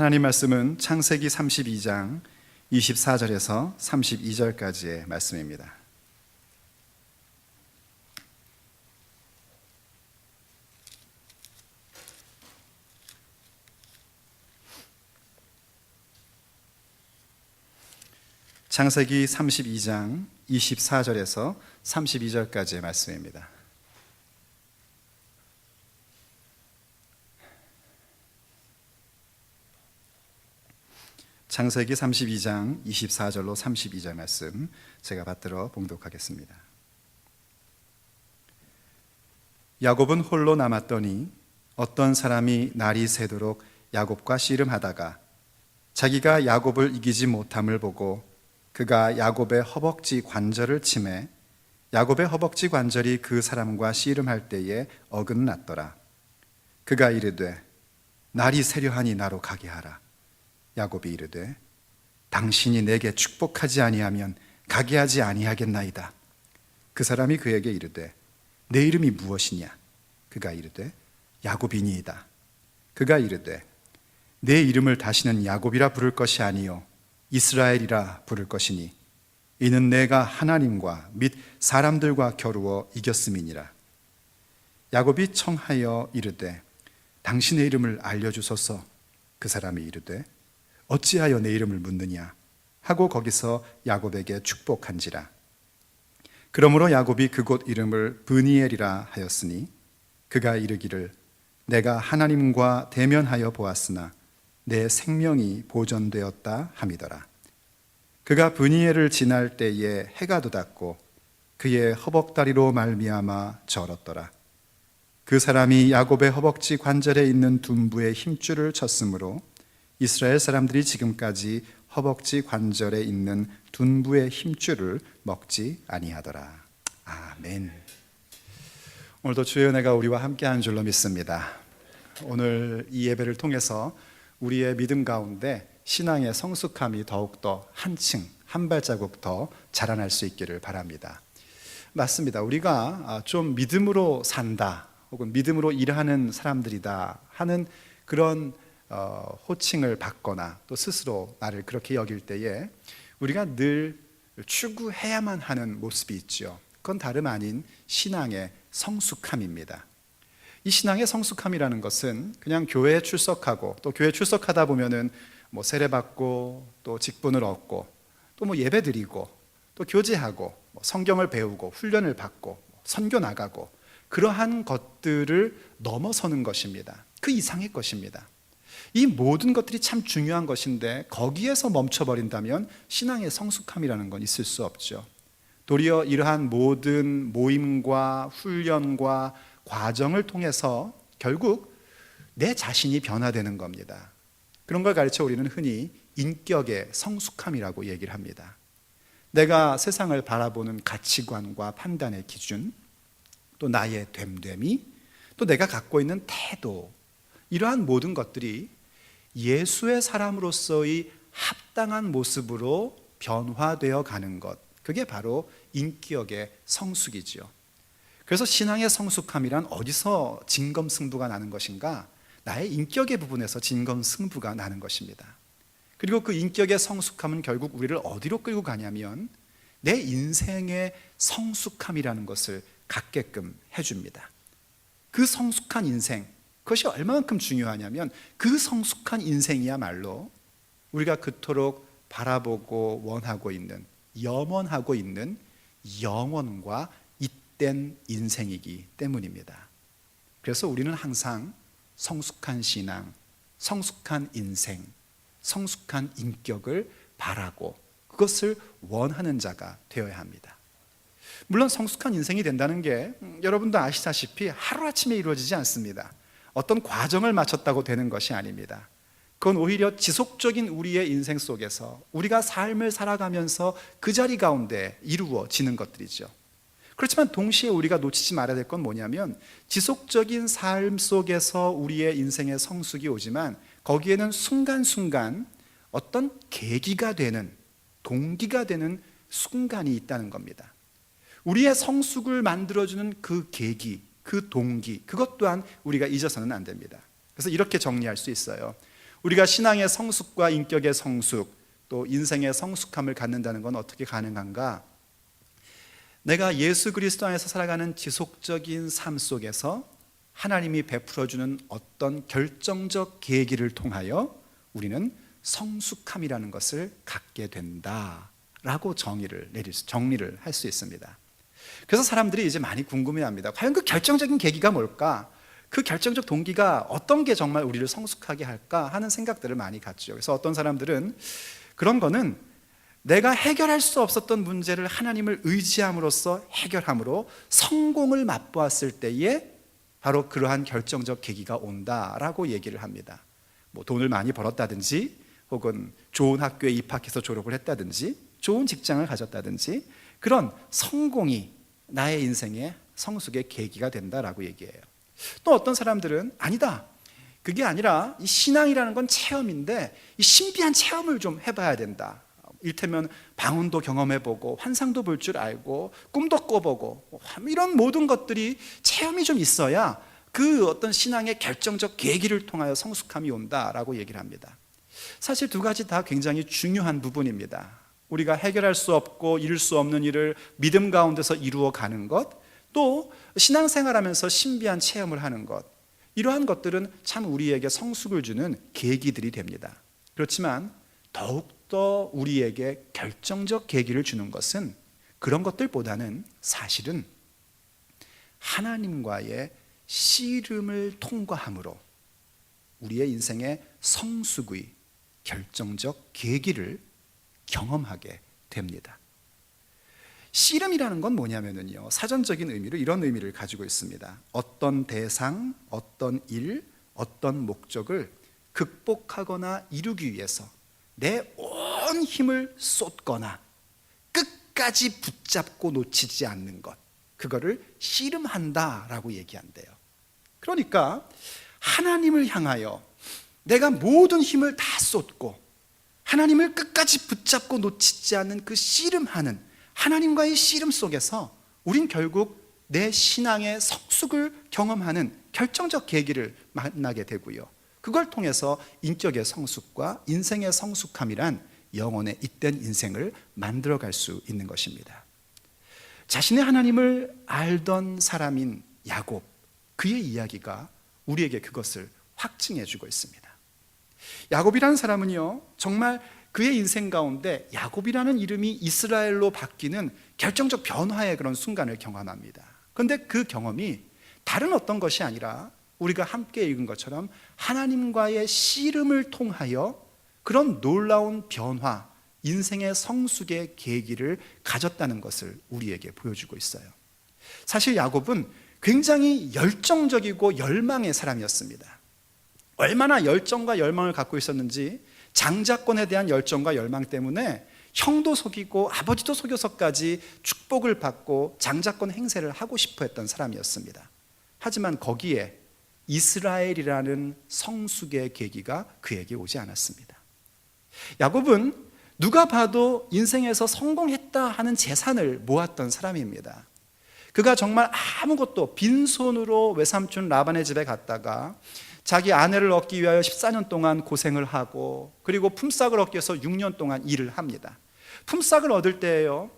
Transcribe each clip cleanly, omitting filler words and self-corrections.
하나님 말씀은 창세기 32장 24절에서 32절까지의 말씀입니다. 창세기 32장 24절에서 32절까지의 말씀입니다. 창세기 32장 24절로 32절 말씀 제가 받들어 봉독하겠습니다. 야곱은 홀로 남았더니 어떤 사람이 날이 새도록 야곱과 씨름하다가 자기가 야곱을 이기지 못함을 보고 그가 야곱의 허벅지 관절을 치매 야곱의 허벅지 관절이 그 사람과 씨름할 때에 어긋났더라. 그가 이르되 날이 새려하니 나로 가게 하라. 야곱이 이르되 당신이 내게 축복하지 아니하면 가게 하지 아니하겠나이다. 그 사람이 그에게 이르되 내 이름이 무엇이냐? 그가 이르되 야곱이니이다. 그가 이르되 내 이름을 다시는 야곱이라 부를 것이 아니요 이스라엘이라 부를 것이니 이는 내가 하나님과 및 사람들과 겨루어 이겼음이니라. 야곱이 청하여 이르되 당신의 이름을 알려주소서. 그 사람이 이르되 어찌하여 내 이름을 묻느냐 하고 거기서 야곱에게 축복한지라. 그러므로 야곱이 그곳 이름을 브니엘이라 하였으니 그가 이르기를 내가 하나님과 대면하여 보았으나 내 생명이 보존되었다 함이더라. 그가 브니엘을 지날 때에 해가 돋았고 그의 허벅다리로 말미암아 절었더라. 그 사람이 야곱의 허벅지 관절에 있는 둔부의 힘줄을 쳤으므로 이스라엘 사람들이 지금까지 허벅지 관절에 있는 둔부의 힘줄을 먹지 아니하더라. 아멘. 오늘도 주의 은혜가 우리와 함께하는 줄로 믿습니다. 오늘 이 예배를 통해서 우리의 믿음 가운데 신앙의 성숙함이 더욱더 한층 한 발자국 더 자라날 수 있기를 바랍니다. 맞습니다. 우리가 좀 믿음으로 산다 혹은 믿음으로 일하는 사람들이다 하는 그런 호칭을 받거나 또 스스로 나를 그렇게 여길 때에 우리가 늘 추구해야만 하는 모습이 있죠. 그건 다름 아닌 신앙의 성숙함입니다. 이 신앙의 성숙함이라는 것은 그냥 교회에 출석하고 또 교회에 출석하다 보면은 뭐 세례받고 또 직분을 얻고 또 뭐 예배드리고 또 교제하고 뭐 성경을 배우고 훈련을 받고 선교 나가고 그러한 것들을 넘어서는 것입니다. 그 이상의 것입니다. 이 모든 것들이 참 중요한 것인데 거기에서 멈춰버린다면 신앙의 성숙함이라는 건 있을 수 없죠. 도리어 이러한 모든 모임과 훈련과 과정을 통해서 결국 내 자신이 변화되는 겁니다. 그런 걸 가르쳐 우리는 흔히 인격의 성숙함이라고 얘기를 합니다. 내가 세상을 바라보는 가치관과 판단의 기준, 또 나의 됨됨이, 또 내가 갖고 있는 태도, 이러한 모든 것들이 예수의 사람으로서의 합당한 모습으로 변화되어 가는 것, 그게 바로 인격의 성숙이지요. 그래서 신앙의 성숙함이란 어디서 진검승부가 나는 것인가? 나의 인격의 부분에서 진검승부가 나는 것입니다. 그리고 그 인격의 성숙함은 결국 우리를 어디로 끌고 가냐면 내 인생의 성숙함이라는 것을 갖게끔 해줍니다. 그 성숙한 인생, 그것이 얼마만큼 중요하냐면 그 성숙한 인생이야말로 우리가 그토록 바라보고 원하고 있는, 염원하고 있는 영원과 잇된 인생이기 때문입니다. 그래서 우리는 항상 성숙한 신앙, 성숙한 인생, 성숙한 인격을 바라고 그것을 원하는 자가 되어야 합니다. 물론 성숙한 인생이 된다는 게 여러분도 아시다시피 하루아침에 이루어지지 않습니다. 어떤 과정을 마쳤다고 되는 것이 아닙니다. 그건 오히려 지속적인 우리의 인생 속에서 우리가 삶을 살아가면서 그 자리 가운데 이루어지는 것들이죠. 그렇지만 동시에 우리가 놓치지 말아야 될 건 뭐냐면, 지속적인 삶 속에서 우리의 인생의 성숙이 오지만 거기에는 순간순간 어떤 계기가 되는, 동기가 되는 순간이 있다는 겁니다. 우리의 성숙을 만들어주는 그 계기, 그 동기, 그것 또한 우리가 잊어서는 안 됩니다. 그래서 이렇게 정리할 수 있어요. 우리가 신앙의 성숙과 인격의 성숙, 또 인생의 성숙함을 갖는다는 건 어떻게 가능한가? 내가 예수 그리스도 안에서 살아가는 지속적인 삶 속에서 하나님이 베풀어주는 어떤 결정적 계기를 통하여 우리는 성숙함이라는 것을 갖게 된다라고 정리를 할 수 있습니다. 그래서 사람들이 이제 많이 궁금해합니다. 과연 그 결정적인 계기가 뭘까? 그 결정적 동기가 어떤 게 정말 우리를 성숙하게 할까 하는 생각들을 많이 갖죠. 그래서 어떤 사람들은 그런 거는 내가 해결할 수 없었던 문제를 하나님을 의지함으로써 해결함으로 성공을 맛보았을 때에 바로 그러한 결정적 계기가 온다라고 얘기를 합니다. 뭐 돈을 많이 벌었다든지, 혹은 좋은 학교에 입학해서 졸업을 했다든지, 좋은 직장을 가졌다든지, 그런 성공이 나의 인생의 성숙의 계기가 된다라고 얘기해요. 또 어떤 사람들은 아니다, 그게 아니라 이 신앙이라는 건 체험인데 이 신비한 체험을 좀 해봐야 된다. 일테면 방언도 경험해보고 환상도 볼 줄 알고 꿈도 꿔보고 이런 모든 것들이 체험이 좀 있어야 그 어떤 신앙의 결정적 계기를 통하여 성숙함이 온다라고 얘기를 합니다. 사실 두 가지 다 굉장히 중요한 부분입니다. 우리가 해결할 수 없고 이룰 수 없는 일을 믿음 가운데서 이루어가는 것, 또 신앙생활하면서 신비한 체험을 하는 것, 이러한 것들은 참 우리에게 성숙을 주는 계기들이 됩니다. 그렇지만 더욱더 우리에게 결정적 계기를 주는 것은 그런 것들보다는 사실은 하나님과의 씨름을 통과함으로 우리의 인생의 성숙의 결정적 계기를 경험하게 됩니다. 씨름이라는 건 뭐냐면요, 사전적인 의미로 이런 의미를 가지고 있습니다. 어떤 대상, 어떤 일, 어떤 목적을 극복하거나 이루기 위해서 내 온 힘을 쏟거나 끝까지 붙잡고 놓치지 않는 것, 그거를 씨름한다라고 얘기한대요. 그러니까 하나님을 향하여 내가 모든 힘을 다 쏟고 하나님을 끝까지 붙잡고 놓치지 않는 그 씨름하는 하나님과의 씨름 속에서 우린 결국 내 신앙의 성숙을 경험하는 결정적 계기를 만나게 되고요, 그걸 통해서 인격의 성숙과 인생의 성숙함이란 영혼의 잇된 인생을 만들어갈 수 있는 것입니다. 자신의 하나님을 알던 사람인 야곱, 그의 이야기가 우리에게 그것을 확증해주고 있습니다. 야곱이라는 사람은요, 정말 그의 인생 가운데 야곱이라는 이름이 이스라엘로 바뀌는 결정적 변화의 그런 순간을 경험합니다. 그런데 그 경험이 다른 어떤 것이 아니라 우리가 함께 읽은 것처럼 하나님과의 씨름을 통하여 그런 놀라운 변화, 인생의 성숙의 계기를 가졌다는 것을 우리에게 보여주고 있어요. 사실 야곱은 굉장히 열정적이고 열망의 사람이었습니다. 얼마나 열정과 열망을 갖고 있었는지 장자권에 대한 열정과 열망 때문에 형도 속이고 아버지도 속여서까지 축복을 받고 장자권 행세를 하고 싶어 했던 사람이었습니다. 하지만 거기에 이스라엘이라는 성숙의 계기가 그에게 오지 않았습니다. 야곱은 누가 봐도 인생에서 성공했다 하는 재산을 모았던 사람입니다. 그가 정말 아무것도 빈손으로 외삼촌 라반의 집에 갔다가 자기 아내를 얻기 위하여 14년 동안 고생을 하고, 그리고 품삯을 얻기 위해서 6년 동안 일을 합니다. 품삯을 얻을 때에요,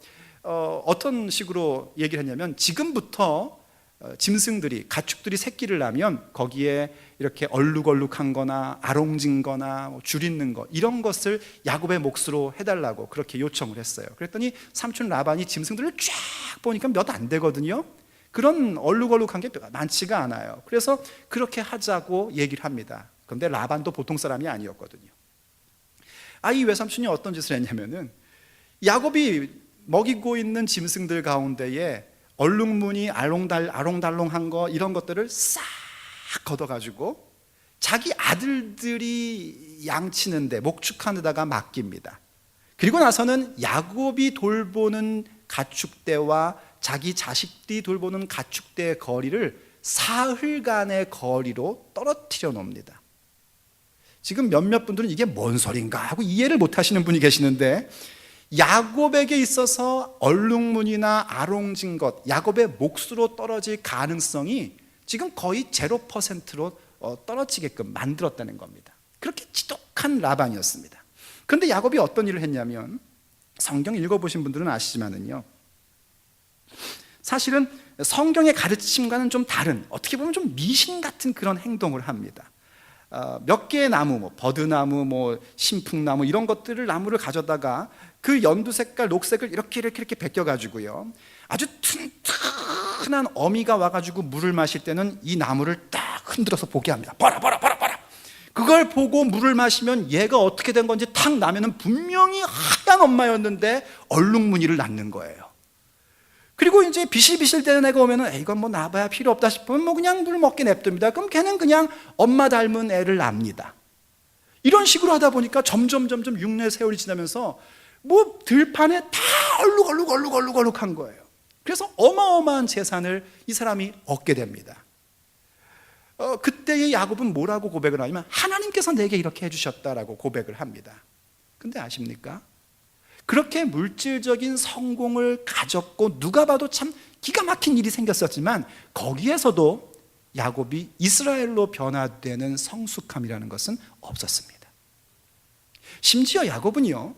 어떤 식으로 얘기를 했냐면, 지금부터 짐승들이, 가축들이 새끼를 낳으면 거기에 이렇게 얼룩얼룩한 거나 아롱진 거나 줄 있는 거, 이런 것을 야곱의 몫으로 해달라고 그렇게 요청을 했어요. 그랬더니 삼촌 라반이 짐승들을 쫙 보니까 몇 안 되거든요. 그런 얼룩얼룩한 게 많지가 않아요. 그래서 그렇게 하자고 얘기를 합니다. 그런데 라반도 보통 사람이 아니었거든요. 이 외삼촌이 어떤 짓을 했냐면은, 야곱이 먹이고 있는 짐승들 가운데에 얼룩무늬 아롱달롱한 거, 이런 것들을 싹 걷어가지고 자기 아들들이 양치는데, 목축하는 데다가 맡깁니다. 그리고 나서는 야곱이 돌보는 가축대와 자기 자식들이 돌보는 가축대의 거리를 사흘간의 거리로 떨어뜨려 놓습니다. 지금 몇몇 분들은 이게 뭔 소린가 하고 이해를 못 하시는 분이 계시는데, 야곱에게 있어서 얼룩무늬나 아롱진 것, 야곱의 몫으로 떨어질 가능성이 지금 거의 0%로 떨어지게끔 만들었다는 겁니다. 그렇게 지독한 라반이었습니다. 그런데 야곱이 어떤 일을 했냐면, 성경 읽어보신 분들은 아시지만은요, 사실은 성경의 가르침과는 좀 다른, 어떻게 보면 좀 미신 같은 그런 행동을 합니다. 몇 개의 나무, 버드나무, 신풍나무, 이런 것들을, 나무를 가져다가 그 연두색깔, 녹색을 이렇게 벗겨가지고요, 아주 튼튼한 어미가 와가지고 물을 마실 때는 이 나무를 딱 흔들어서 보게 합니다. 봐라. 그걸 보고 물을 마시면 얘가 어떻게 된 건지 탁 나면은 분명히 하얀 엄마였는데 얼룩무늬를 낳는 거예요. 그리고 이제 비실비실 되는 애가 오면은 이건 낳아봐야 필요 없다 싶으면 그냥 물 먹게 냅둡니다. 그럼 걔는 그냥 엄마 닮은 애를 낳습니다. 이런 식으로 하다 보니까 점점 6년 세월이 지나면서 들판에 다 얼룩한 거예요. 그래서 어마어마한 재산을 이 사람이 얻게 됩니다. 그때의 야곱은 뭐라고 고백을 하냐면, 하나님께서 내게 이렇게 해주셨다라고 고백을 합니다. 근데 아십니까? 그렇게 물질적인 성공을 가졌고 누가 봐도 참 기가 막힌 일이 생겼었지만, 거기에서도 야곱이 이스라엘로 변화되는 성숙함이라는 것은 없었습니다. 심지어 야곱은요,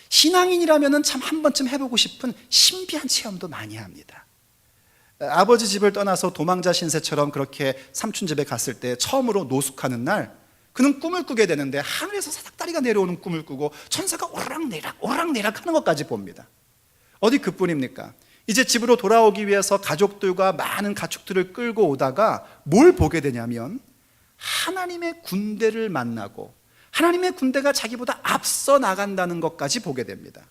신앙인이라면 참 한 번쯤 해보고 싶은 신비한 체험도 많이 합니다. 아버지 집을 떠나서 도망자 신세처럼 그렇게 삼촌 집에 갔을 때 처음으로 노숙하는 날, 그는 꿈을 꾸게 되는데 하늘에서 사닥다리가 내려오는 꿈을 꾸고 천사가 오락내락 하는 것까지 봅니다. 어디 그뿐입니까? 이제 집으로 돌아오기 위해서 가족들과 많은 가축들을 끌고 오다가 뭘 보게 되냐면, 하나님의 군대를 만나고 하나님의 군대가 자기보다 앞서 나간다는 것까지 보게 됩니다.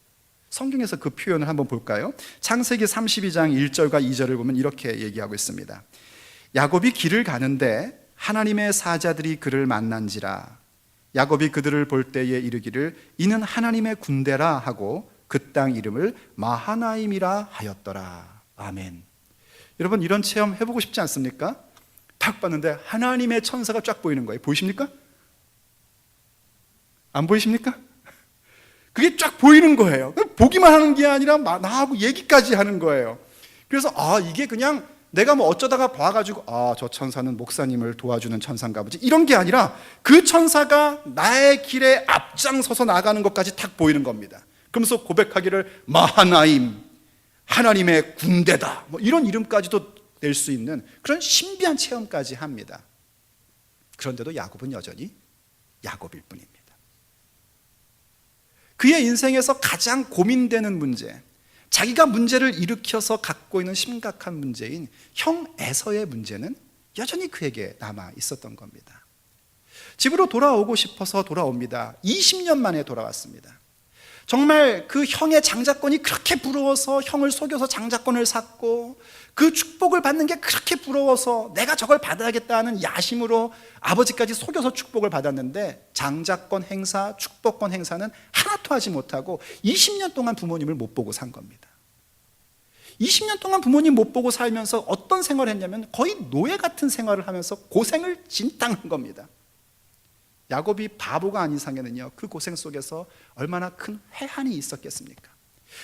성경에서 그 표현을 한번 볼까요? 창세기 32장 1절과 2절을 보면 이렇게 얘기하고 있습니다. 야곱이 길을 가는데 하나님의 사자들이 그를 만난지라. 야곱이 그들을 볼 때에 이르기를 이는 하나님의 군대라 하고 그 땅 이름을 마하나임이라 하였더라. 아멘. 여러분, 이런 체험 해보고 싶지 않습니까? 딱 봤는데 하나님의 천사가 쫙 보이는 거예요. 보이십니까? 안 보이십니까? 그게 쫙 보이는 거예요. 보기만 하는 게 아니라 나하고 얘기까지 하는 거예요. 그래서 이게 그냥 내가 어쩌다가 봐가지고 저 천사는 목사님을 도와주는 천사인가 보지, 이런 게 아니라 그 천사가 나의 길에 앞장서서 나가는 것까지 딱 보이는 겁니다. 그러면서 고백하기를 마하나임, 하나님의 군대다, 이런 이름까지도 낼 수 있는 그런 신비한 체험까지 합니다. 그런데도 야곱은 여전히 야곱일 뿐입니다. 그의 인생에서 가장 고민되는 문제, 자기가 문제를 일으켜서 갖고 있는 심각한 문제인 형 에서의 문제는 여전히 그에게 남아 있었던 겁니다. 집으로 돌아오고 싶어서 돌아옵니다. 20년 만에 돌아왔습니다. 정말 그 형의 장자권이 그렇게 부러워서 형을 속여서 장자권을 샀고, 그 축복을 받는 게 그렇게 부러워서 내가 저걸 받아야겠다는 야심으로 아버지까지 속여서 축복을 받았는데, 장자권 행사, 축복권 행사는 하나도 하지 못하고 20년 동안 부모님을 못 보고 산 겁니다. 20년 동안 부모님 못 보고 살면서 어떤 생활을 했냐면 거의 노예 같은 생활을 하면서 고생을 진땅한 겁니다. 야곱이 바보가 아닌 이상에는요, 그 고생 속에서 얼마나 큰 회한이 있었겠습니까?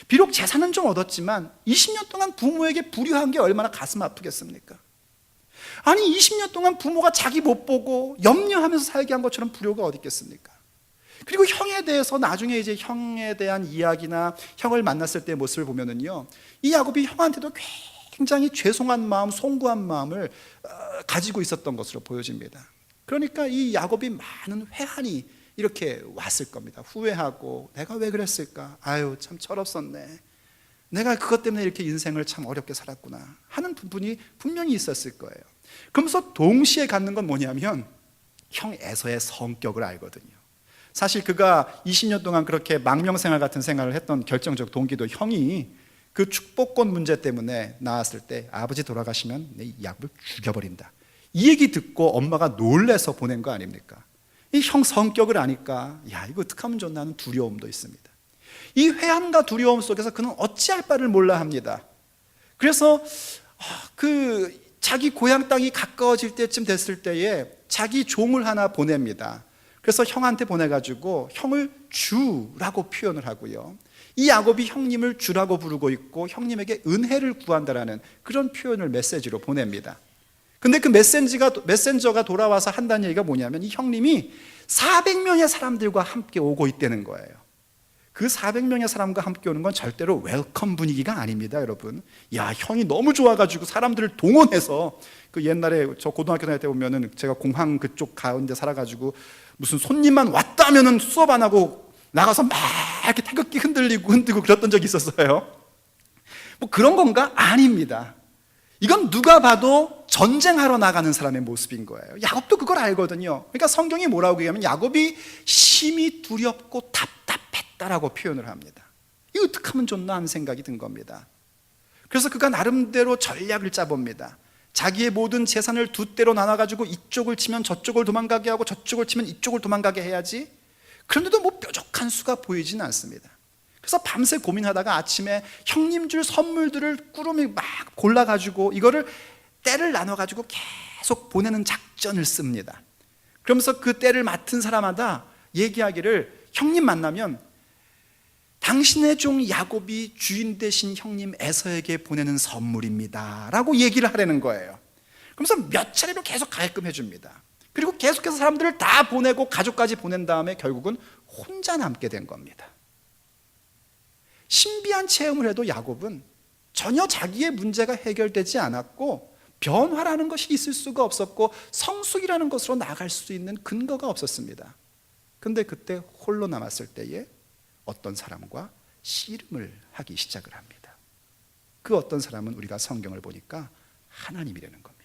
비록 재산은 좀 얻었지만 20년 동안 부모에게 불효한 게 얼마나 가슴 아프겠습니까? 아니 20년 동안 부모가 자기 못 보고 염려하면서 살게 한 것처럼 불효가 어디 있겠습니까? 그리고 형에 대해서 나중에 이제 형에 대한 이야기나 형을 만났을 때의 모습을 보면은요, 이 야곱이 형한테도 굉장히 죄송한 마음, 송구한 마음을 가지고 있었던 것으로 보여집니다. 그러니까 이 야곱이 많은 회한이 이렇게 왔을 겁니다. 후회하고 내가 왜 그랬을까? 아유 참 철없었네. 내가 그것 때문에 이렇게 인생을 참 어렵게 살았구나 하는 부분이 분명히 있었을 거예요. 그러면서 동시에 갖는 건 뭐냐면 형 에서의 성격을 알거든요. 사실 그가 20년 동안 그렇게 망명생활 같은 생활을 했던 결정적 동기도 형이 그 축복권 문제 때문에 나왔을 때 아버지 돌아가시면 내 야곱을 죽여버린다, 이 얘기 듣고 엄마가 놀래서 보낸 거 아닙니까? 이 형 성격을 아니까 야 이거 어떻게 하면 좋나 하는 두려움도 있습니다. 이 회한과 두려움 속에서 그는 어찌할 바를 몰라 합니다. 그래서 그 자기 고향 땅이 가까워질 때쯤 됐을 때에 자기 종을 하나 보냅니다. 그래서 형한테 보내가지고 형을 주라고 표현을 하고요, 이 야곱이 형님을 주라고 부르고 있고 형님에게 은혜를 구한다라는 그런 표현을 메시지로 보냅니다. 근데 그 메신저가 돌아와서 한다는 얘기가 뭐냐면 이 형님이 400명의 사람들과 함께 오고 있다는 거예요. 그 400명의 사람과 함께 오는 건 절대로 웰컴 분위기가 아닙니다, 여러분. 야, 형이 너무 좋아가지고 사람들을 동원해서, 그 옛날에 저 고등학교 다닐 때 보면은 제가 공항 그쪽 가운데 살아가지고 무슨 손님만 왔다 하면은 수업 안 하고 나가서 막 이렇게 태극기 흔들고 그랬던 적이 있었어요. 뭐 그런 건가? 아닙니다. 이건 누가 봐도 전쟁하러 나가는 사람의 모습인 거예요. 야곱도 그걸 알거든요. 그러니까 성경이 뭐라고 얘기하면 야곱이 심히 두렵고 답답했다라고 표현을 합니다. 이거 어떻게 하면 좋나 하는 생각이 든 겁니다. 그래서 그가 나름대로 전략을 짜봅니다. 자기의 모든 재산을 두 대로 나눠가지고 이쪽을 치면 저쪽을 도망가게 하고 저쪽을 치면 이쪽을 도망가게 해야지. 그런데도 뭐 뾰족한 수가 보이지는 않습니다. 그래서 밤새 고민하다가 아침에 형님 줄 선물들을 꾸러미 막 골라가지고 이거를 때를 나눠가지고 계속 보내는 작전을 씁니다. 그러면서 그 때를 맡은 사람마다 얘기하기를, 형님 만나면 당신의 종 야곱이 주인 되신 형님 에서에게 보내는 선물입니다 라고 얘기를 하라는 거예요. 그러면서 몇 차례로 계속 가게끔 해줍니다. 그리고 계속해서 사람들을 다 보내고 가족까지 보낸 다음에 결국은 혼자 남게 된 겁니다. 신비한 체험을 해도 야곱은 전혀 자기의 문제가 해결되지 않았고 변화라는 것이 있을 수가 없었고 성숙이라는 것으로 나아갈 수 있는 근거가 없었습니다. 근데 그때 홀로 남았을 때에 어떤 사람과 씨름을 하기 시작을 합니다. 그 어떤 사람은 우리가 성경을 보니까 하나님이라는 겁니다.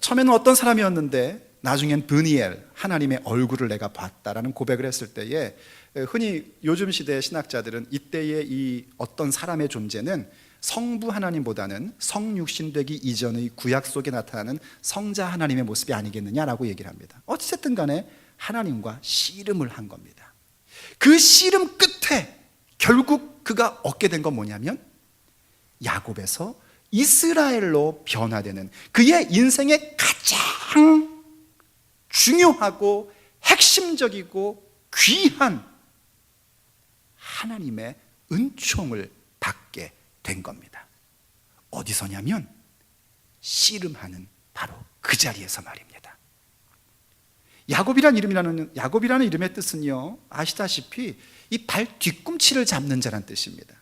처음에는 어떤 사람이었는데 나중엔 브니엘, 하나님의 얼굴을 내가 봤다라는 고백을 했을 때에 흔히 요즘 시대의 신학자들은 이때의 이 어떤 사람의 존재는 성부 하나님보다는 성육신 되기 이전의 구약 속에 나타나는 성자 하나님의 모습이 아니겠느냐라고 얘기를 합니다. 어쨌든 간에 하나님과 씨름을 한 겁니다. 그 씨름 끝에 결국 그가 얻게 된 건 뭐냐면 야곱에서 이스라엘로 변화되는 그의 인생의 가장 중요하고 핵심적이고 귀한 하나님의 은총을 받게 된 겁니다. 어디서냐면 씨름하는 바로 그 자리에서 말입니다. 야곱이라는 이름의 뜻은요, 아시다시피 이 발 뒤꿈치를 잡는 자란 뜻입니다.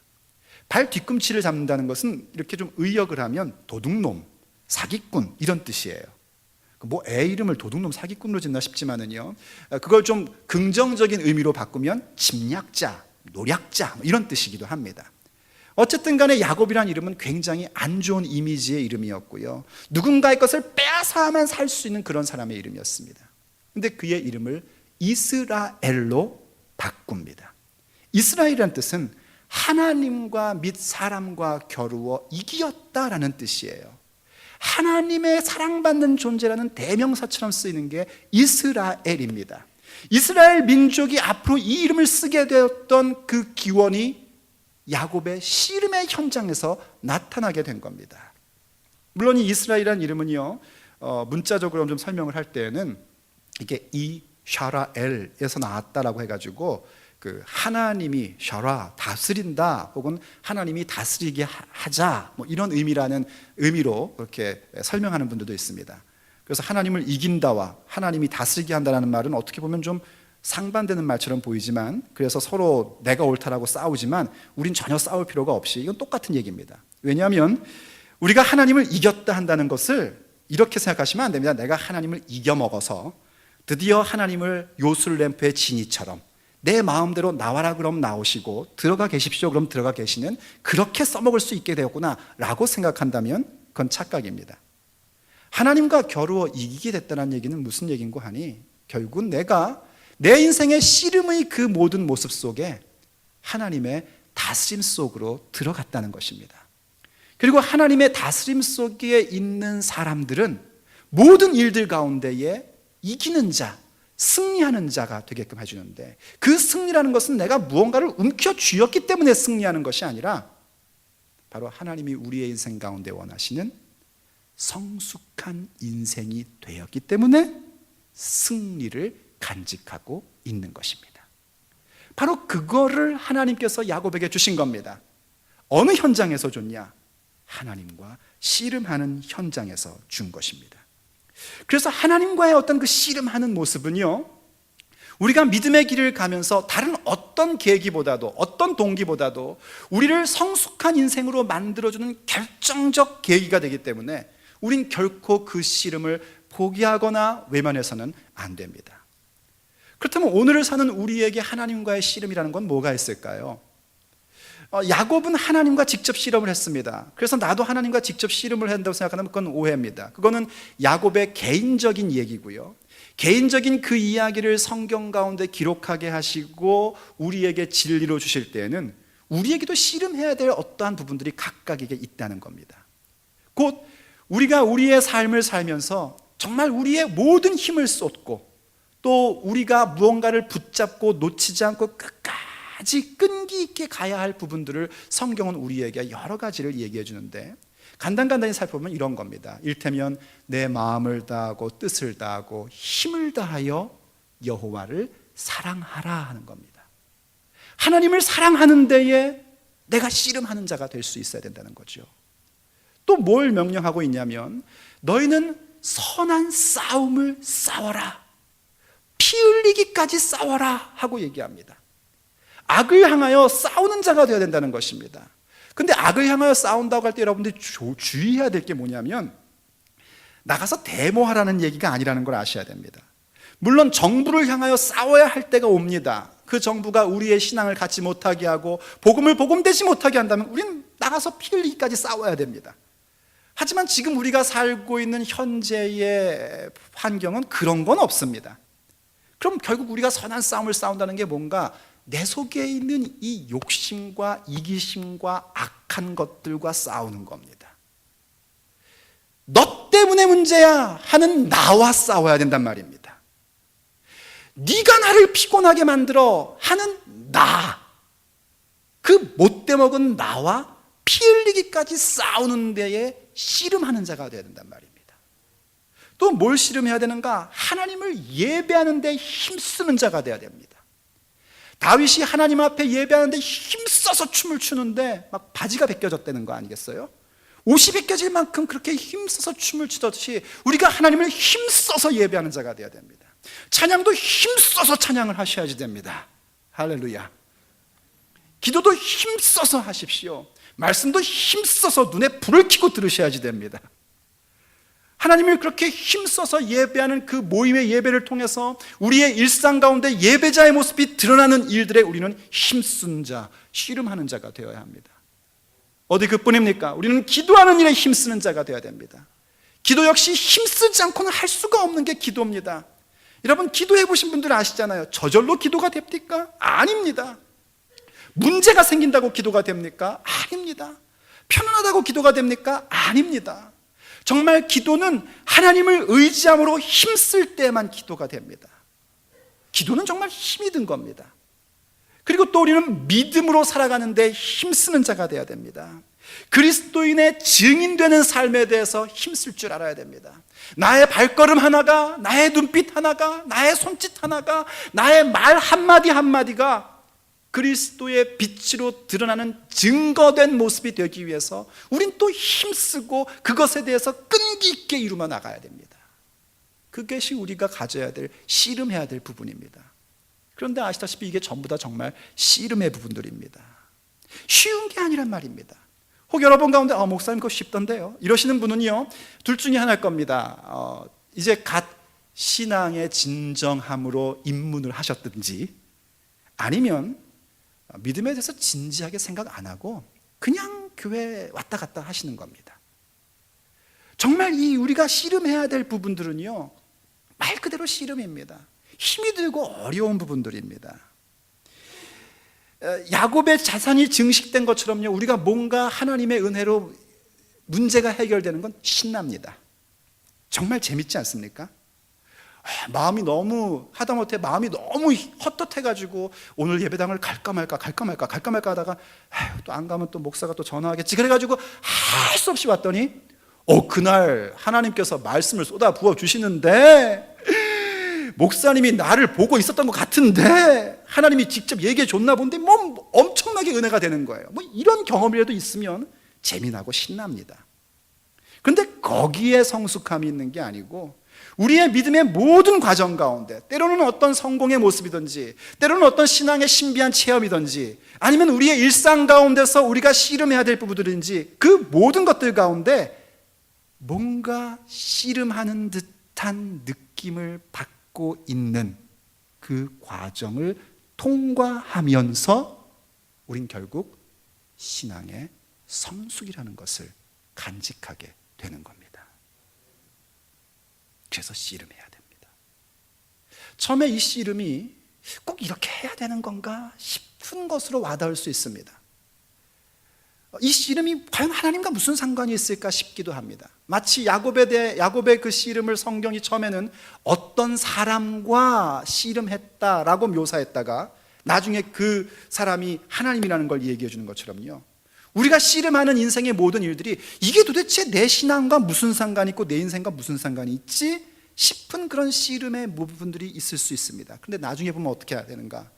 발 뒤꿈치를 잡는다는 것은 이렇게 좀 의역을 하면 도둑놈, 사기꾼 이런 뜻이에요. 뭐 애 이름을 도둑놈, 사기꾼으로 짓나 싶지만은요, 그걸 좀 긍정적인 의미로 바꾸면 침략자, 노략자 이런 뜻이기도 합니다. 어쨌든 간에 야곱이라는 이름은 굉장히 안 좋은 이미지의 이름이었고요, 누군가의 것을 빼앗아야만 살 수 있는 그런 사람의 이름이었습니다. 근데 그의 이름을 이스라엘로 바꿉니다. 이스라엘이라는 뜻은 하나님과 및 사람과 겨루어 이기었다라는 뜻이에요. 하나님의 사랑받는 존재라는 대명사처럼 쓰이는 게 이스라엘입니다. 이스라엘 민족이 앞으로 이 이름을 쓰게 되었던 그 기원이 야곱의 씨름의 현장에서 나타나게 된 겁니다. 물론 이 이스라엘이라는 이름은요, 문자적으로 좀 설명을 할 때에는 이게 이샤라엘에서 나왔다라고 해가지고 그 하나님이 샤라 다스린다 혹은 하나님이 다스리게 하자 뭐 이런 의미로 그렇게 설명하는 분들도 있습니다. 그래서 하나님을 이긴다와 하나님이 다스리게 한다는 말은 어떻게 보면 좀 상반되는 말처럼 보이지만, 그래서 서로 내가 옳다라고 싸우지만 우린 전혀 싸울 필요가 없이 이건 똑같은 얘기입니다. 왜냐하면 우리가 하나님을 이겼다 한다는 것을 이렇게 생각하시면 안 됩니다. 내가 하나님을 이겨먹어서 드디어 하나님을 요술램프의 지니처럼 내 마음대로 나와라 그럼 나오시고 들어가 계십시오 그럼 들어가 계시는, 그렇게 써먹을 수 있게 되었구나 라고 생각한다면 그건 착각입니다. 하나님과 겨루어 이기게 됐다는 얘기는 무슨 얘기인고 하니, 결국은 내가 내 인생의 씨름의 그 모든 모습 속에 하나님의 다스림 속으로 들어갔다는 것입니다. 그리고 하나님의 다스림 속에 있는 사람들은 모든 일들 가운데에 이기는 자, 승리하는 자가 되게끔 해주는데, 그 승리라는 것은 내가 무언가를 움켜쥐었기 때문에 승리하는 것이 아니라 바로 하나님이 우리의 인생 가운데 원하시는 성숙한 인생이 되었기 때문에 승리를 간직하고 있는 것입니다. 바로 그거를 하나님께서 야곱에게 주신 겁니다. 어느 현장에서 줬냐? 하나님과 씨름하는 현장에서 준 것입니다. 그래서 하나님과의 어떤 그 씨름하는 모습은요, 우리가 믿음의 길을 가면서 다른 어떤 계기보다도, 어떤 동기보다도 우리를 성숙한 인생으로 만들어주는 결정적 계기가 되기 때문에 우린 결코 그 씨름을 포기하거나 외면해서는 안 됩니다. 그렇다면 오늘을 사는 우리에게 하나님과의 씨름이라는 건 뭐가 있을까요? 야곱은 하나님과 직접 씨름을 했습니다. 그래서 나도 하나님과 직접 씨름을 한다고 생각하면 그건 오해입니다. 그거는 야곱의 개인적인 얘기고요, 개인적인 그 이야기를 성경 가운데 기록하게 하시고 우리에게 진리로 주실 때에는 우리에게도 씨름해야 될 어떠한 부분들이 각각에게 있다는 겁니다. 곧 우리가 우리의 삶을 살면서 정말 우리의 모든 힘을 쏟고 또 우리가 무언가를 붙잡고 놓치지 않고 끝까지 끈기 있게 가야 할 부분들을 성경은 우리에게 여러 가지를 얘기해 주는데, 간단히 살펴보면 이런 겁니다. 이를테면 내 마음을 다하고 뜻을 다하고 힘을 다하여 여호와를 사랑하라 하는 겁니다. 하나님을 사랑하는 데에 내가 씨름하는 자가 될 수 있어야 된다는 거죠. 또 뭘 명령하고 있냐면, 너희는 선한 싸움을 싸워라, 피 흘리기까지 싸워라 하고 얘기합니다. 악을 향하여 싸우는 자가 되어야 된다는 것입니다. 근데 악을 향하여 싸운다고 할 때 여러분들이 주의해야 될 게 뭐냐면, 나가서 데모하라는 얘기가 아니라는 걸 아셔야 됩니다. 물론 정부를 향하여 싸워야 할 때가 옵니다. 그 정부가 우리의 신앙을 갖지 못하게 하고 복음을 복음되지 못하게 한다면 우리는 나가서 피 흘리기까지 싸워야 됩니다. 하지만 지금 우리가 살고 있는 현재의 환경은 그런 건 없습니다. 그럼 결국 우리가 선한 싸움을 싸운다는 게 뭔가 내 속에 있는 이 욕심과 이기심과 악한 것들과 싸우는 겁니다. 너 때문에 문제야 하는 나와 싸워야 된단 말입니다. 네가 나를 피곤하게 만들어 하는 나, 그 못돼 먹은 나와 피 흘리기까지 싸우는 데에 씨름하는 자가 되어야 된단 말입니다. 또 뭘 씨름해야 되는가? 하나님을 예배하는 데 힘쓰는 자가 되어야 됩니다. 다윗이 하나님 앞에 예배하는데 힘써서 춤을 추는데 막 바지가 벗겨졌다는 거 아니겠어요? 옷이 벗겨질 만큼 그렇게 힘써서 춤을 추듯이 우리가 하나님을 힘써서 예배하는 자가 되어야 됩니다. 찬양도 힘써서 찬양을 하셔야지 됩니다. 할렐루야. 기도도 힘써서 하십시오. 말씀도 힘써서 눈에 불을 켜고 들으셔야지 됩니다. 하나님을 그렇게 힘써서 예배하는 그 모임의 예배를 통해서 우리의 일상 가운데 예배자의 모습이 드러나는 일들에 우리는 힘쓴 자, 씨름하는 자가 되어야 합니다. 어디 그뿐입니까? 우리는 기도하는 일에 힘쓰는 자가 되어야 됩니다. 기도 역시 힘쓰지 않고는 할 수가 없는 게 기도입니다. 여러분, 기도해 보신 분들 아시잖아요. 저절로 기도가 됩니까? 아닙니다. 문제가 생긴다고 기도가 됩니까? 아닙니다. 편안하다고 기도가 됩니까? 아닙니다. 정말 기도는 하나님을 의지함으로 힘쓸 때만 기도가 됩니다. 기도는 정말 힘이 든 겁니다. 그리고 또 우리는 믿음으로 살아가는데 힘쓰는 자가 되어야 됩니다. 그리스도인의 증인되는 삶에 대해서 힘쓸 줄 알아야 됩니다. 나의 발걸음 하나가, 나의 눈빛 하나가, 나의 손짓 하나가, 나의 말 한마디 한마디가 그리스도의 빛으로 드러나는 증거된 모습이 되기 위해서 우린 또 힘쓰고 그것에 대해서 끈기 있게 이루며 나가야 됩니다. 그것이 우리가 가져야 될, 씨름해야 될 부분입니다. 그런데 아시다시피 이게 전부 다 정말 씨름의 부분들입니다. 쉬운 게 아니란 말입니다. 혹 여러분 가운데 목사님 그거 쉽던데요 이러시는 분은요, 둘 중에 하나일 겁니다. 이제 갓 신앙의 진정함으로 입문을 하셨든지, 아니면 믿음에 대해서 진지하게 생각 안 하고 그냥 교회 왔다 갔다 하시는 겁니다. 정말 이 우리가 씨름해야 될 부분들은요, 말 그대로 씨름입니다. 힘이 들고 어려운 부분들입니다. 야곱의 자산이 증식된 것처럼요, 우리가 뭔가 하나님의 은혜로 문제가 해결되는 건 신납니다. 정말 재밌지 않습니까? 마음이 너무, 하다못해 마음이 너무 헛헛해가지고 오늘 예배당을 갈까 말까 하다가 또 안 가면 또 목사가 또 전화하겠지 그래가지고 할 수 없이 왔더니 그날 하나님께서 말씀을 쏟아 부어 주시는데, 목사님이 나를 보고 있었던 것 같은데 하나님이 직접 얘기해 줬나 본데 뭐 엄청나게 은혜가 되는 거예요. 뭐 이런 경험이라도 있으면 재미나고 신납니다. 그런데 거기에 성숙함이 있는 게 아니고, 우리의 믿음의 모든 과정 가운데, 때로는 어떤 성공의 모습이든지, 때로는 어떤 신앙의 신비한 체험이든지, 아니면 우리의 일상 가운데서 우리가 씨름해야 될 부분들인지, 그 모든 것들 가운데 뭔가 씨름하는 듯한 느낌을 받고 있는 그 과정을 통과하면서 우린 결국 신앙의 성숙이라는 것을 간직하게 되는 겁니다. 그래서 씨름해야 됩니다. 처음에 이 씨름이 꼭 이렇게 해야 되는 건가 싶은 것으로 와닿을 수 있습니다. 이 씨름이 과연 하나님과 무슨 상관이 있을까 싶기도 합니다. 마치 야곱의 그 씨름을 성경이 처음에는 어떤 사람과 씨름했다라고 묘사했다가 나중에 그 사람이 하나님이라는 걸 얘기해 주는 것처럼요, 우리가 씨름하는 인생의 모든 일들이 이게 도대체 내 신앙과 무슨 상관이 있고 내 인생과 무슨 상관이 있지 싶은 그런 씨름의 부분들이 있을 수 있습니다. 그런데 나중에 보면 어떻게 해야 되는가,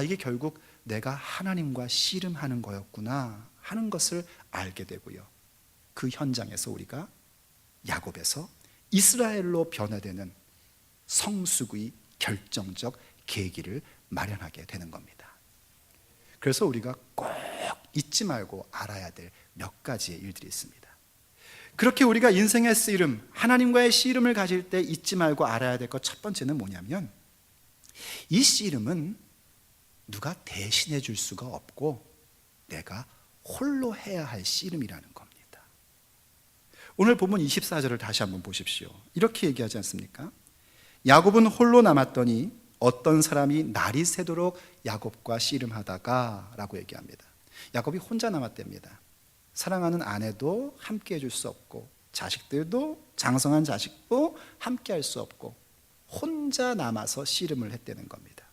이게 결국 내가 하나님과 씨름하는 거였구나 하는 것을 알게 되고요, 그 현장에서 우리가 야곱에서 이스라엘로 변화되는 성숙의 결정적 계기를 마련하게 되는 겁니다. 그래서 우리가 꼭 잊지 말고 알아야 될 몇 가지의 일들이 있습니다. 그렇게 우리가 인생의 씨름, 하나님과의 씨름을 가질 때 잊지 말고 알아야 될 것 첫 번째는 뭐냐면, 이 씨름은 누가 대신해 줄 수가 없고 내가 홀로 해야 할 씨름이라는 겁니다. 오늘 본문 24절을 다시 한번 보십시오. 이렇게 얘기하지 않습니까? 야곱은 홀로 남았더니 어떤 사람이 날이 새도록 야곱과 씨름하다가 라고 얘기합니다. 야곱이 혼자 남았답니다. 사랑하는 아내도 함께 해줄 수 없고, 자식들도, 장성한 자식도 함께 할 수 없고, 혼자 남아서 씨름을 했다는 겁니다.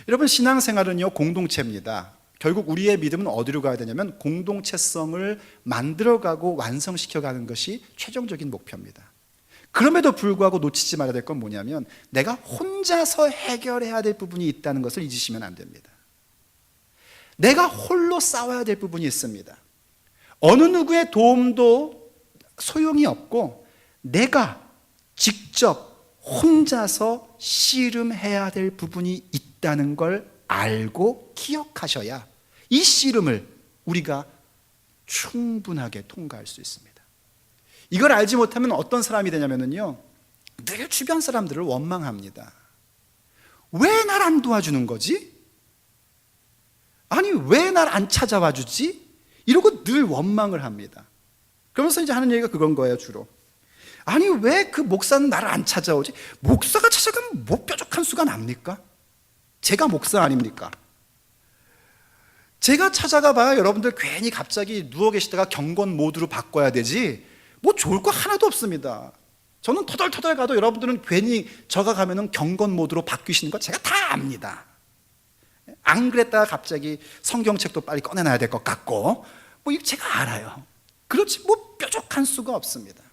여러분, 신앙생활은요, 공동체입니다. 결국 우리의 믿음은 어디로 가야 되냐면 공동체성을 만들어가고 완성시켜가는 것이 최종적인 목표입니다. 그럼에도 불구하고 놓치지 말아야 될 건 뭐냐면, 내가 혼자서 해결해야 될 부분이 있다는 것을 잊으시면 안 됩니다. 내가 홀로 싸워야 될 부분이 있습니다. 어느 누구의 도움도 소용이 없고 내가 직접 혼자서 씨름해야 될 부분이 있다는 걸 알고 기억하셔야 이 씨름을 우리가 충분하게 통과할 수 있습니다. 이걸 알지 못하면 어떤 사람이 되냐면요, 늘 주변 사람들을 원망합니다. 왜 날 안 도와주는 거지? 아니, 왜 날 안 찾아와 주지? 이러고 늘 원망을 합니다. 그러면서 이제 하는 얘기가 그건 거예요, 주로. 아니, 왜 그 목사는 나를 안 찾아오지? 목사가 찾아가면 뭐 뾰족한 수가 납니까? 제가 목사 아닙니까? 제가 찾아가 봐야 여러분들 괜히 갑자기 누워 계시다가 경건 모드로 바꿔야 되지 뭐 좋을 거 하나도 없습니다. 저는 터덜터덜 가도 여러분들은 괜히 저가 가면은 경건 모드로 바뀌시는 거 제가 다 압니다. 안 그랬다가 갑자기 성경책도 빨리 꺼내놔야 될 것 같고 뭐 이거 제가 알아요. 그렇지 뭐 뾰족한 수가 없습니다.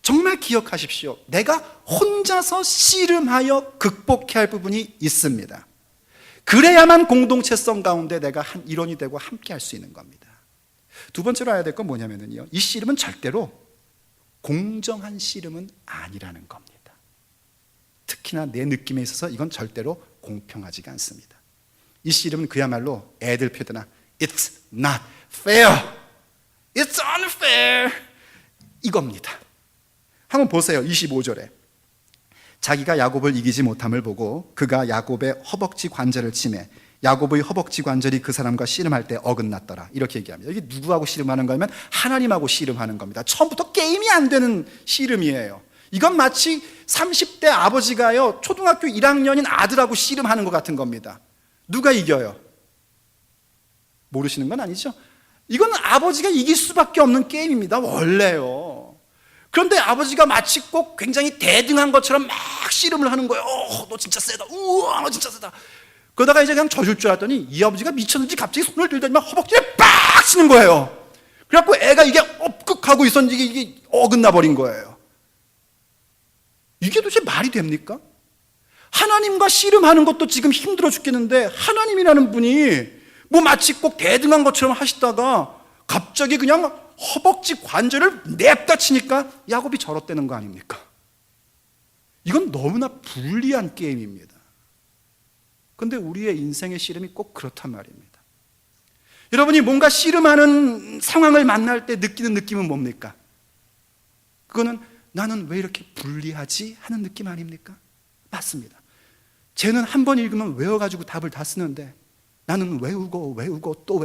정말 기억하십시오. 내가 혼자서 씨름하여 극복해야 할 부분이 있습니다. 그래야만 공동체성 가운데 내가 한 일원이 되고 함께 할 수 있는 겁니다. 두 번째로 알아야 될 건 뭐냐면요, 이 씨름은 절대로 공정한 씨름은 아니라는 겁니다. 특히나 내 느낌에 있어서 이건 절대로 공평하지가 않습니다. 이 씨름은 그야말로 애들 표현하나 It's not fair, It's unfair 이겁니다. 한번 보세요. 25절에 자기가 야곱을 이기지 못함을 보고 그가 야곱의 허벅지 관절을 치매 야곱의 허벅지 관절이 그 사람과 씨름할 때 어긋났더라 이렇게 얘기합니다. 이게 누구하고 씨름하는 거냐면 하나님하고 씨름하는 겁니다. 처음부터 게임이 안 되는 씨름이에요. 이건 마치 30대 아버지가요 초등학교 1학년인 아들하고 씨름하는 것 같은 겁니다. 누가 이겨요? 모르시는 건 아니죠? 이건 아버지가 이길 수밖에 없는 게임입니다. 원래요. 그런데 아버지가 마치 꼭 굉장히 대등한 것처럼 막 씨름을 하는 거예요. 너 진짜 세다. 우와, 너 진짜 세다. 그러다가 이제 그냥 져줄 줄 알았더니 이 아버지가 미쳤는지 갑자기 손을 들더니만 허벅지에 빡 치는 거예요. 그래갖고 애가 이게 업극하고 있었는지 이게 어긋나 버린 거예요. 이게 도대체 말이 됩니까? 하나님과 씨름하는 것도 지금 힘들어 죽겠는데 하나님이라는 분이 뭐 마치 꼭 대등한 것처럼 하시다가 갑자기 그냥 허벅지 관절을 냅다 치니까 야곱이 절었대는 거 아닙니까? 이건 너무나 불리한 게임입니다. 그런데 우리의 인생의 씨름이 꼭 그렇단 말입니다. 여러분이 뭔가 씨름하는 상황을 만날 때 느끼는 느낌은 뭡니까? 그거는 나는 왜 이렇게 불리하지? 하는 느낌 아닙니까? 맞습니다. 쟤는 한 번 읽으면 외워가지고 답을 다 쓰는데 나는 외우고 또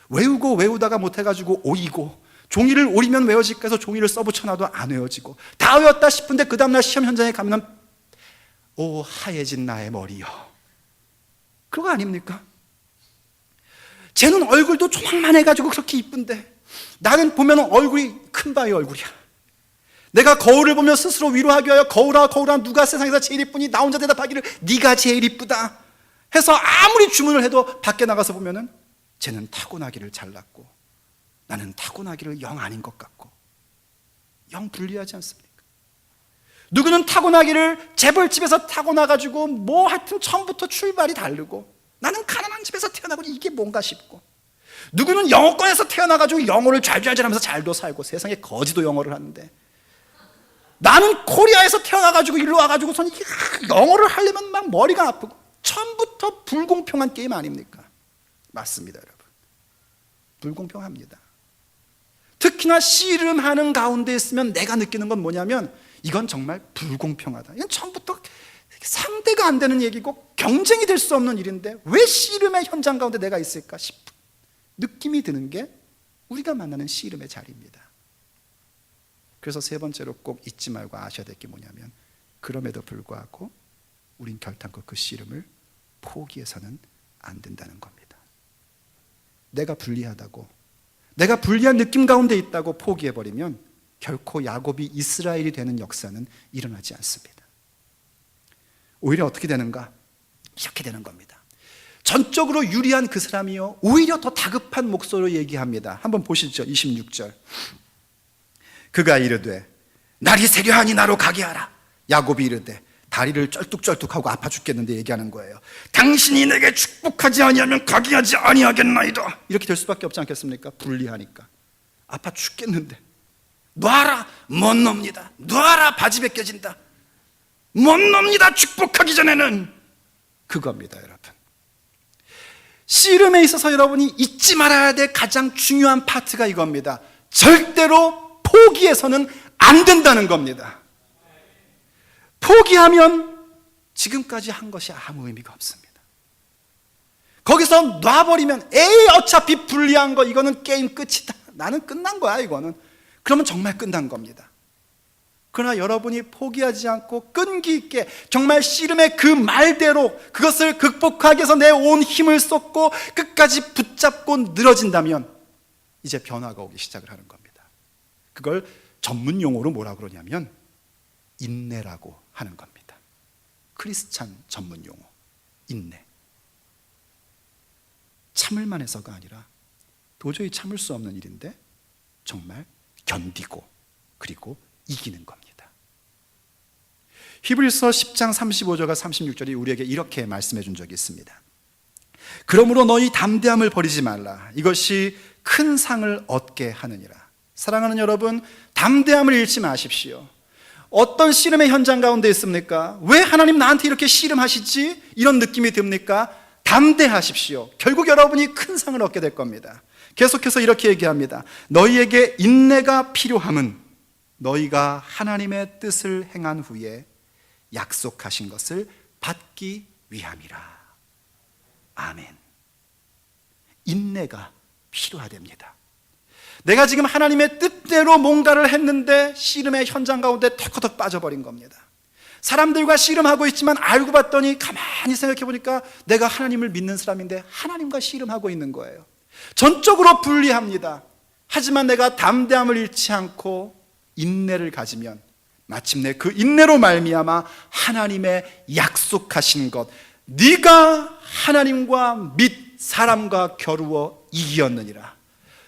외우고 외우다가 못해가지고 오이고 종이를 오리면 외워질까 해서 종이를 써붙여놔도 안 외워지고 다 외웠다 싶은데 그 다음날 시험 현장에 가면 오 하얘진 나의 머리여 그거 아닙니까? 쟤는 얼굴도 조망만해가지고 그렇게 이쁜데 나는 보면 얼굴이 큰 바위 얼굴이야. 내가 거울을 보며 스스로 위로하기 위하여 거울아 누가 세상에서 제일 이쁘니 나 혼자 대답하기를 네가 제일 이쁘다 해서 아무리 주문을 해도 밖에 나가서 보면은 쟤는 타고나기를 잘났고 나는 타고나기를 영 아닌 것 같고 영 불리하지 않습니까? 누구는 타고나기를 재벌집에서 타고나가지고 뭐 하여튼 처음부터 출발이 다르고 나는 가난한 집에서 태어나고 이게 뭔가 싶고 누구는 영어권에서 태어나가지고 영어를 잘하면서 잘도 살고 세상에 거지도 영어를 하는데 나는 코리아에서 태어나가지고 일로 와가지고선 영어를 하려면 막 머리가 아프고 처음부터 불공평한 게임 아닙니까? 맞습니다, 여러분. 불공평합니다. 특히나 씨름하는 가운데 있으면 내가 느끼는 건 뭐냐면 이건 정말 불공평하다. 이건 처음부터 상대가 안 되는 얘기고 경쟁이 될 수 없는 일인데 왜 씨름의 현장 가운데 내가 있을까 싶은 느낌이 드는 게 우리가 만나는 씨름의 자리입니다. 그래서 세 번째로 꼭 잊지 말고 아셔야 될 게 뭐냐면 그럼에도 불구하고 우린 결단코 그 씨름을 포기해서는 안 된다는 겁니다. 내가 불리하다고 내가 불리한 느낌 가운데 있다고 포기해버리면 결코 야곱이 이스라엘이 되는 역사는 일어나지 않습니다. 오히려 어떻게 되는가? 이렇게 되는 겁니다. 전적으로 유리한 그 사람이요 오히려 더 다급한 목소리로 얘기합니다. 한번 보시죠. 26절 그가 이르되 날이 세려하니 나로 가게 하라. 야곱이 이르되 다리를 쩔뚝쩔뚝하고 아파 죽겠는데 얘기하는 거예요. 당신이 내게 축복하지 아니하면 가게 하지 아니하겠나이다. 이렇게 될 수밖에 없지 않겠습니까? 불리하니까 아파 죽겠는데 놔라 못 놉니다. 놔라 바지 벗겨진다. 못 놉니다. 축복하기 전에는 그겁니다. 여러분 씨름에 있어서 여러분이 잊지 말아야 될 가장 중요한 파트가 이겁니다. 절대로 포기해서는 안 된다는 겁니다. 포기하면 지금까지 한 것이 아무 의미가 없습니다. 거기서 놔버리면 에이 어차피 불리한 거 이거는 게임 끝이다. 나는 끝난 거야 이거는. 그러면 정말 끝난 겁니다. 그러나 여러분이 포기하지 않고 끈기 있게 정말 씨름의 그 말대로 그것을 극복하기 위해서 내 온 힘을 쏟고 끝까지 붙잡고 늘어진다면 이제 변화가 오기 시작을 하는 겁니다. 그걸 전문 용어로 뭐라 그러냐면 인내라고 하는 겁니다. 크리스찬 전문 용어 인내. 참을만 해서가 아니라 도저히 참을 수 없는 일인데 정말 견디고 그리고 이기는 겁니다. 히브리서 10장 35절과 36절이 우리에게 이렇게 말씀해 준 적이 있습니다. 그러므로 너희 담대함을 버리지 말라. 이것이 큰 상을 얻게 하느니라. 사랑하는 여러분, 담대함을 잃지 마십시오. 어떤 씨름의 현장 가운데 있습니까? 왜 하나님 나한테 이렇게 씨름하시지? 이런 느낌이 듭니까? 담대하십시오. 결국 여러분이 큰 상을 얻게 될 겁니다. 계속해서 이렇게 얘기합니다. 너희에게 인내가 필요함은 너희가 하나님의 뜻을 행한 후에 약속하신 것을 받기 위함이라. 아멘. 인내가 필요하답니다. 내가 지금 하나님의 뜻대로 뭔가를 했는데 씨름의 현장 가운데 턱턱 빠져버린 겁니다. 사람들과 씨름하고 있지만 알고 봤더니 가만히 생각해 보니까 내가 하나님을 믿는 사람인데 하나님과 씨름하고 있는 거예요. 전적으로 불리합니다. 하지만 내가 담대함을 잃지 않고 인내를 가지면 마침내 그 인내로 말미암아 하나님의 약속하신 것, 네가 하나님과 및 사람과 겨루어 이기었느니라.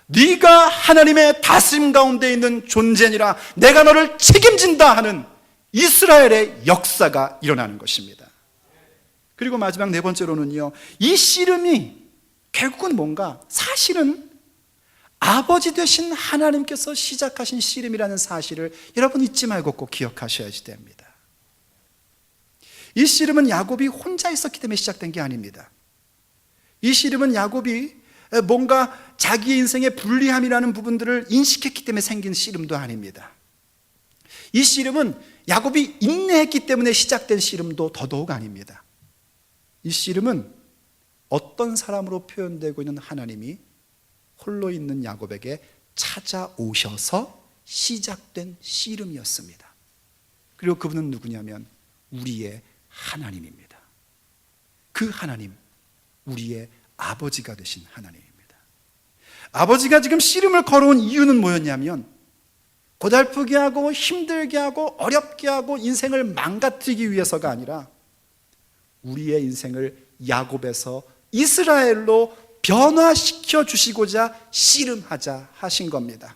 네가 하나님의 다스림 가운데 있는 존재니라. 내가 너를 책임진다 하는 이스라엘의 역사가 일어나는 것입니다. 그리고 마지막 네 번째로는요, 이 씨름이 결국은 뭔가 사실은 아버지 되신 하나님께서 시작하신 씨름이라는 사실을 여러분 잊지 말고 꼭 기억하셔야지 됩니다. 이 씨름은 야곱이 혼자 있었기 때문에 시작된 게 아닙니다. 이 씨름은 야곱이 뭔가 자기 인생의 불리함이라는 부분들을 인식했기 때문에 생긴 씨름도 아닙니다. 이 씨름은 야곱이 인내했기 때문에 시작된 씨름도 더더욱 아닙니다. 이 씨름은 어떤 사람으로 표현되고 있는 하나님이 홀로 있는 야곱에게 찾아오셔서 시작된 씨름이었습니다. 그리고 그분은 누구냐면 우리의 하나님입니다. 그 하나님, 우리의 아버지가 되신 하나님입니다. 아버지가 지금 씨름을 걸어온 이유는 뭐였냐면 고달프게 하고 힘들게 하고 어렵게 하고 인생을 망가뜨리기 위해서가 아니라 우리의 인생을 야곱에서 이스라엘로 변화시켜 주시고자 씨름하자 하신 겁니다.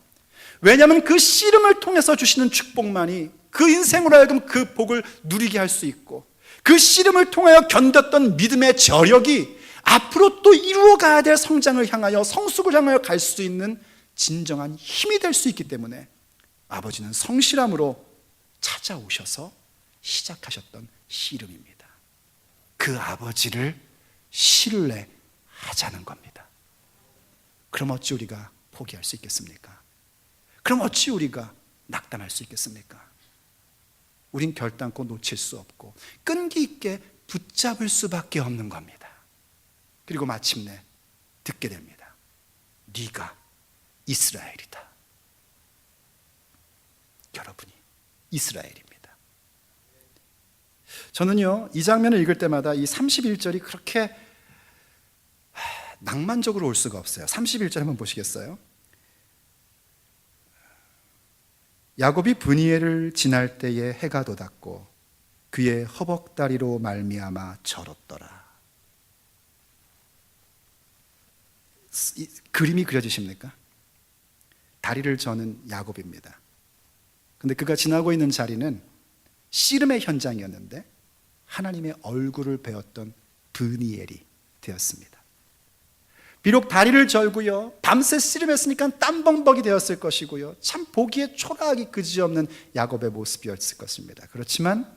왜냐하면 그 씨름을 통해서 주시는 축복만이 그 인생으로 하여금 그 복을 누리게 할 수 있고, 그 씨름을 통하여 견뎠던 믿음의 저력이 앞으로 또 이루어가야 될 성장을 향하여, 성숙을 향하여 갈 수 있는 진정한 힘이 될 수 있기 때문에 아버지는 성실함으로 찾아오셔서 시작하셨던 씨름입니다. 그 아버지를 신뢰하자는 겁니다. 그럼 어찌 우리가 포기할 수 있겠습니까? 그럼 어찌 우리가 낙담할 수 있겠습니까? 우린 결단코 놓칠 수 없고 끈기 있게 붙잡을 수밖에 없는 겁니다. 그리고 마침내 듣게 됩니다. 네가 이스라엘이다. 여러분이 이스라엘입니다. 저는요, 이 장면을 읽을 때마다 이 31절이 그렇게 낭만적으로 올 수가 없어요. 31절 한번 보시겠어요? 야곱이 브니엘을 지날 때에 해가 돋았고 그의 허벅다리로 말미암아 절었더라. 그림이 그려지십니까? 다리를 저는 야곱입니다. 근데 그가 지나고 있는 자리는 씨름의 현장이었는데 하나님의 얼굴을 배웠던 브니엘이 되었습니다. 비록 다리를 절고요, 밤새 씨름했으니까 땀벙벅이 되었을 것이고요, 참 보기에 초라하기 그지없는 야곱의 모습이었을 것입니다. 그렇지만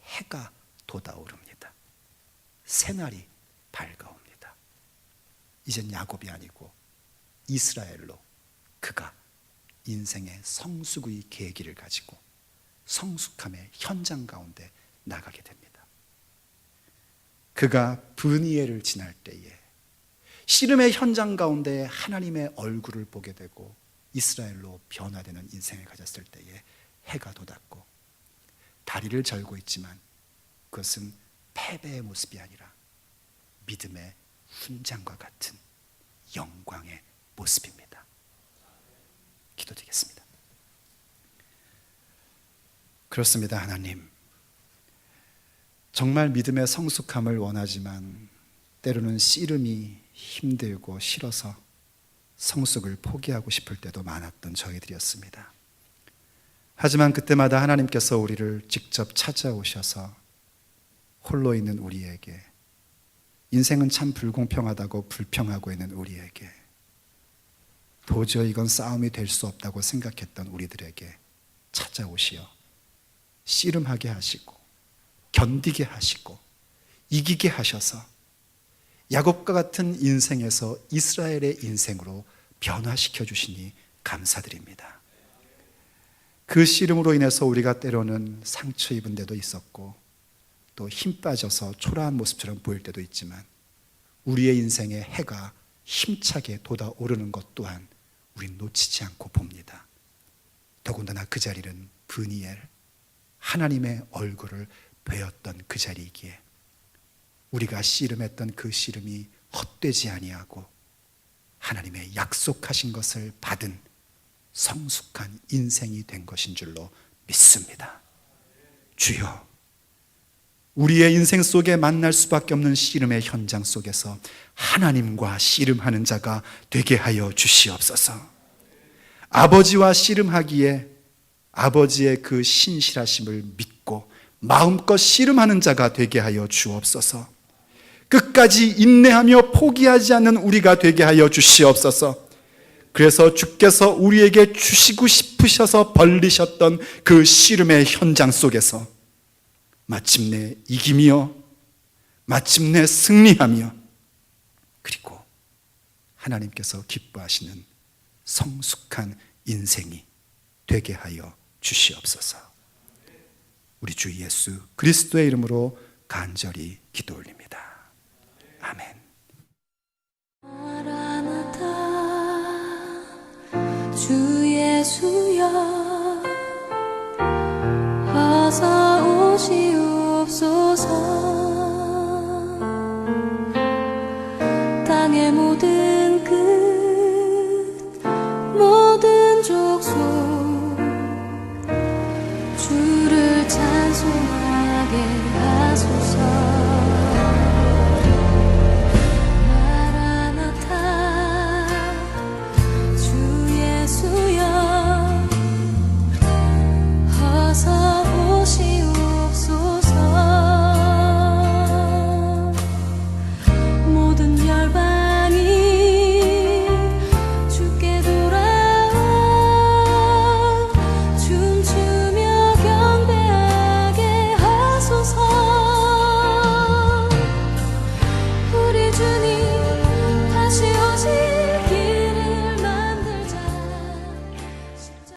해가 돋아오릅니다. 새날이 밝아옵니다. 이젠 야곱이 아니고 이스라엘로 그가 인생의 성숙의 계기를 가지고 성숙함의 현장 가운데 나가게 됩니다. 그가 브니엘을 지날 때에 씨름의 현장 가운데 하나님의 얼굴을 보게 되고 이스라엘로 변화되는 인생을 가졌을 때에 해가 돋았고, 다리를 절고 있지만 그것은 패배의 모습이 아니라 믿음의 훈장과 같은 영광의 모습입니다. 기도드리겠습니다. 그렇습니다. 하나님, 정말 믿음의 성숙함을 원하지만 때로는 씨름이 힘들고 싫어서 성숙을 포기하고 싶을 때도 많았던 저희들이었습니다. 하지만 그때마다 하나님께서 우리를 직접 찾아오셔서 홀로 있는 우리에게, 인생은 참 불공평하다고 불평하고 있는 우리에게, 도저히 이건 싸움이 될 수 없다고 생각했던 우리들에게 찾아오시어 씨름하게 하시고 견디게 하시고 이기게 하셔서 야곱과 같은 인생에서 이스라엘의 인생으로 변화시켜 주시니 감사드립니다. 그 씨름으로 인해서 우리가 때로는 상처 입은 데도 있었고 또 힘 빠져서 초라한 모습처럼 보일 때도 있지만 우리의 인생에 해가 힘차게 돋아오르는 것 또한 우린 놓치지 않고 봅니다. 더군다나 그 자리는 브니엘, 하나님의 얼굴을 베었던 그 자리이기에 우리가 씨름했던 그 씨름이 헛되지 아니하고 하나님의 약속하신 것을 받은 성숙한 인생이 된 것인 줄로 믿습니다. 주여, 우리의 인생 속에 만날 수밖에 없는 씨름의 현장 속에서 하나님과 씨름하는 자가 되게 하여 주시옵소서. 아버지와 씨름하기에 아버지의 그 신실하심을 믿고 마음껏 씨름하는 자가 되게 하여 주옵소서. 끝까지 인내하며 포기하지 않는 우리가 되게 하여 주시옵소서. 그래서 주께서 우리에게 주시고 싶으셔서 벌리셨던 그 씨름의 현장 속에서 마침내 이기며 마침내 승리하며 그리고 하나님께서 기뻐하시는 성숙한 인생이 되게 하여 주시옵소서. 우리 주 예수 그리스도의 이름으로 간절히 기도 올립니다. 아멘. 주 예수여